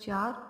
4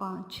5।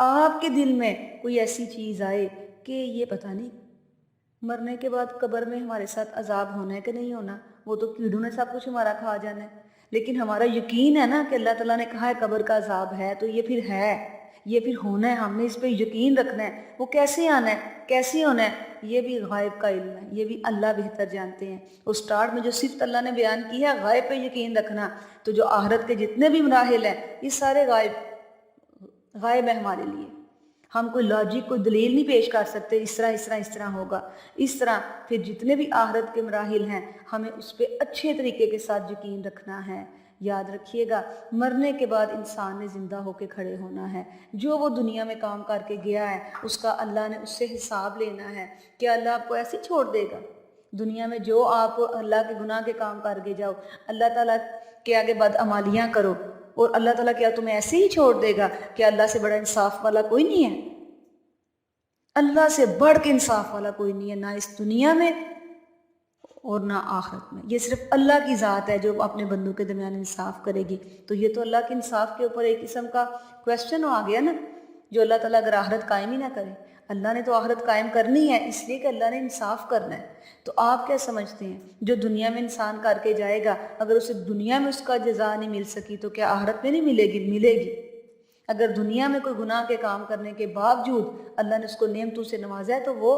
آپ کے دل میں کوئی ایسی چیز آئے کہ یہ پتہ نہیں مرنے کے بعد قبر میں ہمارے ساتھ عذاب ہونا ہے کہ نہیں ہونا، وہ تو کیڑوں نے سب کچھ ہمارا کھا جانا ہے، لیکن ہمارا یقین ہے نا کہ اللہ تعالیٰ نے کہا ہے قبر کا عذاب ہے تو یہ پھر ہے، یہ پھر ہونا ہے، ہم نے اس پہ یقین رکھنا ہے۔ وہ کیسے آنا ہے، کیسے ہونا ہے، یہ بھی غائب کا علم ہے، یہ بھی اللہ بہتر جانتے ہیں۔ اور سٹارٹ میں جو صفت اللہ نے بیان کی ہے غائب پہ یقین رکھنا، تو جو آخرت کے جتنے بھی مراحل ہیں یہ سارے غائب ہے ہمارے لیے۔ ہم کوئی لاجک کوئی دلیل نہیں پیش کر سکتے اس طرح ہوگا، اس طرح پھر جتنے بھی آخرت کے مراحل ہیں ہمیں اس پہ اچھے طریقے کے ساتھ یقین رکھنا ہے۔ یاد رکھیے گا مرنے کے بعد انسان نے زندہ ہو کے کھڑے ہونا ہے، جو وہ دنیا میں کام کر کے گیا ہے اس کا اللہ نے اس سے حساب لینا ہے۔ کیا اللہ آپ کو ایسے ہی چھوڑ دے گا؟ دنیا میں جو آپ اللہ کے گناہ کے کام کر کے جاؤ، اللہ تعالیٰ کے آگے بدعمالیاں کرو، اور اللہ تعالیٰ کیا تمہیں ایسے ہی چھوڑ دے گا؟ کہ اللہ سے بڑا انصاف والا کوئی نہیں ہے، اللہ سے بڑھ کے انصاف والا کوئی نہیں ہے، نہ اس دنیا میں اور نہ آخرت میں۔ یہ صرف اللہ کی ذات ہے جو اپنے بندوں کے درمیان انصاف کرے گی۔ تو یہ تو اللہ کے انصاف کے اوپر ایک قسم کا کویسچن آ گیا نا، جو اللہ تعالیٰ اگر آخرت قائم ہی نہ کرے۔ اللہ نے تو آخرت قائم کرنی ہے، اس لیے کہ اللہ نے انصاف کرنا ہے۔ تو آپ کیا سمجھتے ہیں جو دنیا میں انسان کر کے جائے گا، اگر اسے دنیا میں اس کا جزا نہیں مل سکی تو کیا آخرت میں نہیں ملے گی؟ ملے گی۔ اگر دنیا میں کوئی گناہ کے کام کرنے کے باوجود اللہ نے اس کو نعمتوں سے نوازا ہے تو وہ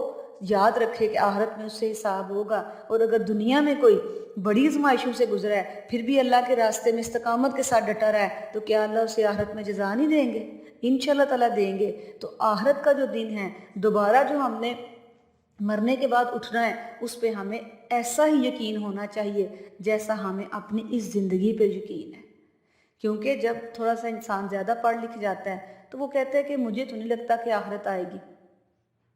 یاد رکھے کہ آخرت میں اس سے حساب ہوگا۔ اور اگر دنیا میں کوئی بڑی آزمائشوں سے گزرا ہے پھر بھی اللہ کے راستے میں استقامت کے ساتھ ڈٹا رہا ہے تو کیا اللہ اسے آخرت میں جزا نہیں دیں گے؟ انشاءاللہ تعالیٰ دیں گے۔ تو آخرت کا جو دن ہے، دوبارہ جو ہم نے مرنے کے بعد اٹھنا ہے، اس پہ ہمیں ایسا ہی یقین ہونا چاہیے جیسا ہمیں اپنی اس زندگی پہ یقین ہے۔ کیونکہ جب تھوڑا سا انسان زیادہ پڑھ لکھ جاتا ہے تو وہ کہتا ہے کہ مجھے تو نہیں لگتا کہ آخرت آئے گی،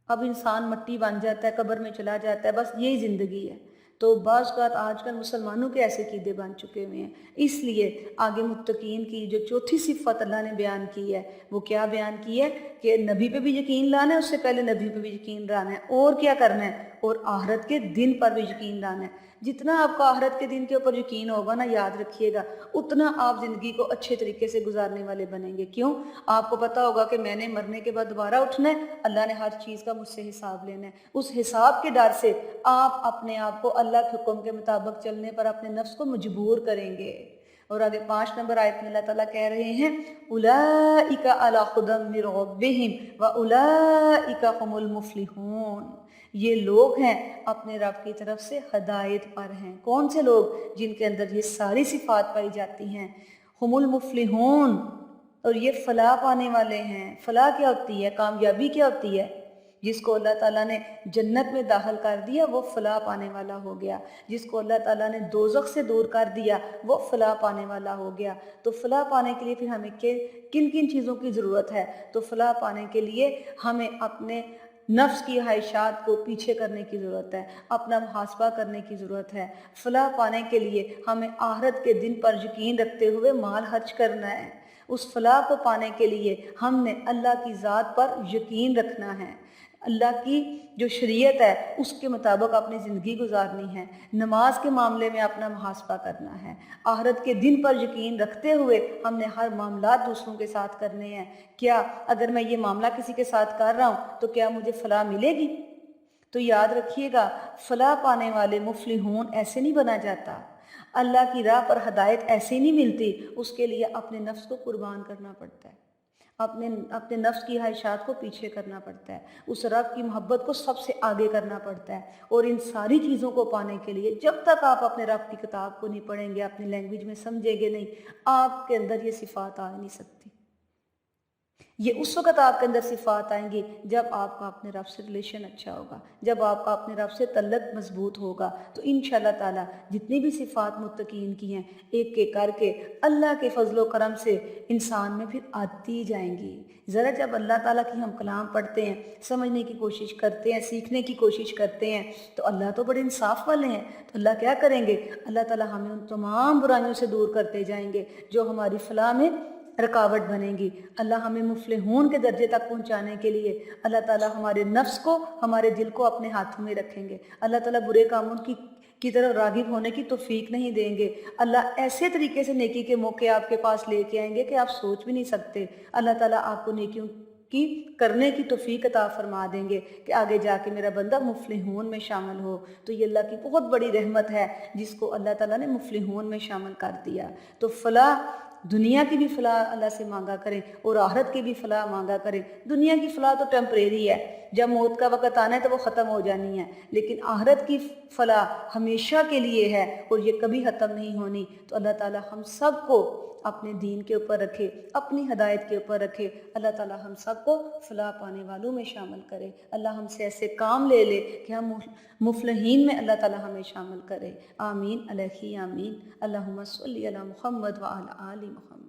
اب انسان مٹی بن جاتا ہے، قبر میں چلا جاتا ہے، بس یہی زندگی ہے۔ تو بعض اوقات آج کل مسلمانوں کے ایسے عقیدے بن چکے ہوئے ہیں۔ اس لیے آگے متقین کی جو چوتھی صفت اللہ نے بیان کی ہے وہ کیا بیان کی ہے کہ نبی پہ بھی یقین لانا ہے، اس سے پہلے نبی پہ بھی یقین لانا ہے، اور کیا کرنا ہے، اور آخرت کے دن پر بھی یقین لانا ہے۔ جتنا آپ کا آخرت کے دن کے اوپر یقین ہوگا نا، یاد رکھیے گا اتنا آپ زندگی کو اچھے طریقے سے گزارنے والے بنیں گے۔ کیوں؟ آپ کو پتہ ہوگا کہ میں نے مرنے کے بعد دوبارہ اٹھنا ہے، اللہ نے ہر چیز کا مجھ سے حساب لینا ہے۔ اس حساب کے ڈر سے آپ اپنے آپ کو اللہ کے حکم کے مطابق چلنے پر اپنے نفس کو مجبور کریں گے۔ اور آگے 5 نمبر آیت میں اللہ تعالیٰ کہہ رہے ہیں اولئک علی ھدی من ربہم واولئک ھم المفلحون۔ یہ لوگ ہیں اپنے رب کی طرف سے ہدایت پر ہیں۔ کون سے لوگ؟ جن کے اندر یہ ساری صفات پائی جاتی ہیں۔ ھم المفلحون، اور یہ فلاح پانے والے ہیں۔ فلاح کیا ہوتی ہے؟ کامیابی کیا ہوتی ہے؟ جس کو اللہ تعالیٰ نے جنت میں داخل کر دیا وہ فلاح پانے والا ہو گیا، جس کو اللہ تعالیٰ نے دوزخ سے دور کر دیا وہ فلاح پانے والا ہو گیا۔ تو فلاح پانے کے لیے پھر ہمیں کن کن چیزوں کی ضرورت ہے؟ تو فلاح پانے کے لیے ہمیں اپنے نفس کی خواہشات کو پیچھے کرنے کی ضرورت ہے، اپنا محاسبہ کرنے کی ضرورت ہے۔ فلاح پانے کے لیے ہمیں آخرت کے دن پر یقین رکھتے ہوئے مال خرچ کرنا ہے۔ اس فلاح کو پانے کے لیے ہم نے اللہ کی ذات پر یقین رکھنا ہے، اللہ کی جو شریعت ہے اس کے مطابق اپنی زندگی گزارنی ہے، نماز کے معاملے میں اپنا محاسبہ کرنا ہے، آخرت کے دن پر یقین رکھتے ہوئے ہم نے ہر معاملات دوسروں کے ساتھ کرنے ہیں۔ کیا اگر میں یہ معاملہ کسی کے ساتھ کر رہا ہوں تو کیا مجھے فلاح ملے گی؟ تو یاد رکھیے گا فلاح پانے والے مفلحون ایسے نہیں بنا جاتا، اللہ کی راہ پر ہدایت ایسے ہی نہیں ملتی، اس کے لیے اپنے نفس کو قربان کرنا پڑتا ہے، اپنے نفس کی خواہشات کو پیچھے کرنا پڑتا ہے، اس رب کی محبت کو سب سے آگے کرنا پڑتا ہے۔ اور ان ساری چیزوں کو پانے کے لیے جب تک آپ اپنے رب کی کتاب کو نہیں پڑھیں گے، اپنی لینگویج میں سمجھیں گے نہیں، آپ کے اندر یہ صفات آ نہیں سکتی۔ یہ اس وقت آپ کے اندر صفات آئیں گی جب آپ کا اپنے رب سے ریلیشن اچھا ہوگا، جب آپ کا اپنے رب سے تعلق مضبوط ہوگا، تو انشاءاللہ تعالی جتنی بھی صفات متقین کی ہیں ایک ایک کر کے اللہ کے فضل و کرم سے انسان میں پھر آتی جائیں گی۔ ذرا جب اللہ تعالیٰ کی ہم کلام پڑھتے ہیں، سمجھنے کی کوشش کرتے ہیں، سیکھنے کی کوشش کرتے ہیں، تو اللہ تو بڑے انصاف والے ہیں، تو اللہ کیا کریں گے؟ اللہ تعالیٰ ہمیں ان تمام برائیوں سے دور کرتے جائیں گے جو ہماری فلاح میں رکاوٹ بنیں گی۔ اللہ ہمیں مفلحون کے درجے تک پہنچانے کے لیے اللہ تعالیٰ ہمارے نفس کو، ہمارے دل کو اپنے ہاتھوں میں رکھیں گے۔ اللہ تعالیٰ برے کاموں کی طرف راغب ہونے کی توفیق نہیں دیں گے۔ اللہ ایسے طریقے سے نیکی کے موقع آپ کے پاس لے کے آئیں گے کہ آپ سوچ بھی نہیں سکتے۔ اللہ تعالیٰ آپ کو نیکیوں کی کرنے کی توفیق عطا فرما دیں گے کہ آگے جا کے میرا بندہ مفلحون میں شامل ہو۔ تو یہ اللہ کی بہت بڑی رحمت ہے جس کو اللہ تعالیٰ نے مفلحون میں شامل کر دیا۔ تو فلاح، دنیا کی بھی فلاح اللہ سے مانگا کریں اور آخرت کی بھی فلاح مانگا کریں۔ دنیا کی فلاح تو ٹیمپریری ہے، جب موت کا وقت آنا ہے تو وہ ختم ہو جانی ہے، لیکن آخرت کی فلاح ہمیشہ کے لیے ہے اور یہ کبھی ختم نہیں ہونی۔ تو اللہ تعالیٰ ہم سب کو اپنے دین کے اوپر رکھے، اپنی ہدایت کے اوپر رکھے۔ اللہ تعالیٰ ہم سب کو فلاح پانے والوں میں شامل کرے۔ اللہ ہم سے ایسے کام لے لے کہ ہم مفلحین میں اللہ تعالیٰ ہمیں شامل کرے۔ آمین الہی آمین۔ اللہم صلی علی محمد وعلی آل محمد۔